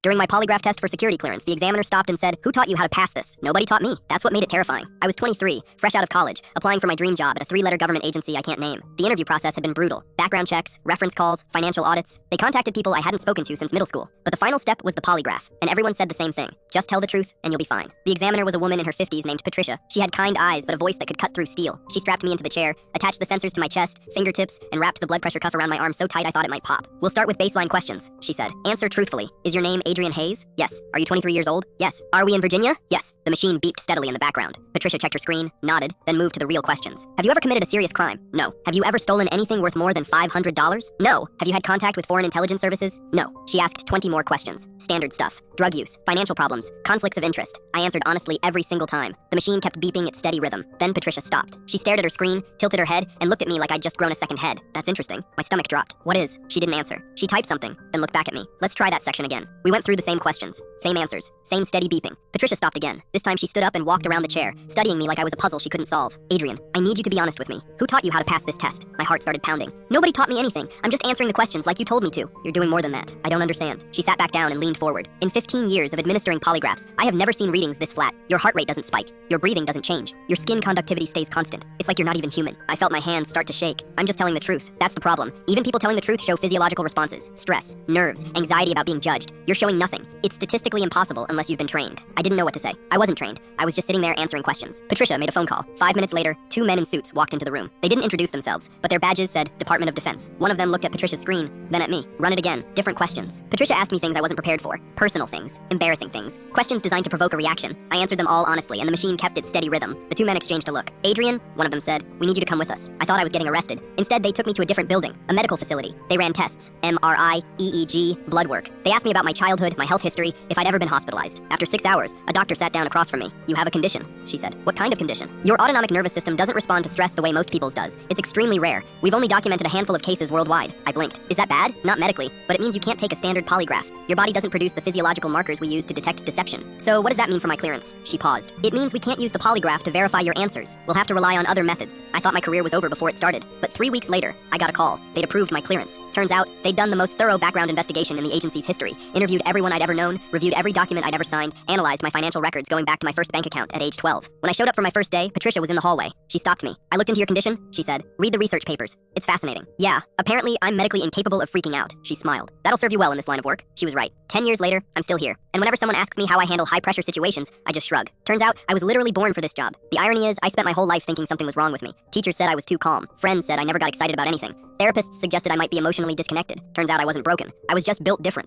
During my polygraph test for security clearance, the examiner stopped and said, "Who taught you how to pass this?" Nobody taught me. That's what made it terrifying. I was 23, fresh out of college, applying for my dream job at a 3-letter government agency I can't name. The interview process had been brutal. Background checks, reference calls, financial audits. They contacted people I hadn't spoken to since middle school. But the final step was the polygraph, and everyone said the same thing. Just tell the truth, and you'll be fine. The examiner was a woman in her 50s named Patricia. She had kind eyes, but a voice that could cut through steel. She strapped me into the chair, attached the sensors to my chest, fingertips, and wrapped the blood pressure cuff around my arm so tight I thought it might pop. "We'll start with baseline questions," she said. "Answer truthfully. Is your name Adrian Hayes?" "Yes." "Are you 23 years old?" "Yes." "Are we in Virginia?" "Yes." The machine beeped steadily in the background. Patricia checked her screen, nodded, then moved to the real questions. "Have you ever committed a serious crime?" "No." "Have you ever stolen anything worth more than $500? "No." "Have you had contact with foreign intelligence services?" "No." She asked 20 more questions. Standard stuff. Drug use, financial problems, conflicts of interest. I answered honestly every single time. The machine kept beeping its steady rhythm. Then Patricia stopped. She stared at her screen, tilted her head, and looked at me like I'd just grown a second head. "That's interesting." My stomach dropped. "What is?" She didn't answer. She typed something, then looked back at me. "Let's try that section again." We went through the same questions, same answers, same steady beeping. Patricia stopped again. This time she stood up and walked around the chair, studying me like I was a puzzle she couldn't solve. "Adrian, I need you to be honest with me. Who taught you how to pass this test?" My heart started pounding. "Nobody taught me anything. I'm just answering the questions like you told me to." "You're doing more than that. I don't understand." She sat back down and leaned forward. "In 15 years of administering polygraphs, I have never seen readings this flat. Your heart rate doesn't spike. Your breathing doesn't change. Your skin conductivity stays constant. It's like you're not even human." I felt my hands start to shake. "I'm just telling the truth. That's the problem. Even people telling the truth show physiological responses. Stress, nerves, anxiety about being judged. You're showing nothing. It's statistically impossible unless you've been trained." I didn't know what to say. I wasn't trained. I was just sitting there answering questions. Patricia made a phone call. 5 minutes later, 2 men in suits walked into the room. They didn't introduce themselves, but their badges said Department of Defense. One of them looked at Patricia's screen, then at me. "Run it again. Different questions." Patricia asked me things I wasn't prepared for. Personal things. Embarrassing things. Questions designed to provoke a reaction. I answered them all honestly, and the machine kept its steady rhythm. The 2 men exchanged a look. "Adrian," one of them said, "we need you to come with us." I thought I was getting arrested. Instead, they took me to a different building, a medical facility. They ran tests. MRI, EEG, blood work. They asked me about my childhood, my health history, if I'd ever been hospitalized. After 6 hours, a doctor sat down across from me. "You have a condition," she said. "What kind of condition?" "Your autonomic nervous system doesn't respond to stress the way most people's does. It's extremely rare. We've only documented a handful of cases worldwide." I blinked. "Is that bad?" "Not medically, but it means you can't take a standard polygraph. Your body doesn't produce the physiological markers we use to detect deception." "So what does that mean for my clearance?" She paused. "It means we can't use the polygraph to verify your answers. We'll have to rely on other methods." I thought my career was over before it started. But 3 weeks later, I got a call. They'd approved my clearance. Turns out, they'd done the most thorough background investigation in the agency's history, interviewed everyone I'd ever known, reviewed every document I'd ever signed, analyzed my financial records going back to my first bank account at age 12. When I showed up for my first day, Patricia was in the hallway. She stopped me. "I looked into your condition," she said. "Read the research papers. It's fascinating." "Yeah, apparently I'm medically incapable of freaking out." She smiled. "That'll serve you well in this line of work." She was right. 10 years later, I'm still here. And whenever someone asks me how I handle high-pressure situations, I just shrug. Turns out, I was literally born for this job. The irony is, I spent my whole life thinking something was wrong with me. Teachers said I was too calm. Friends said I never got excited about anything. Therapists suggested I might be emotionally disconnected. Turns out I wasn't broken. I was just built different.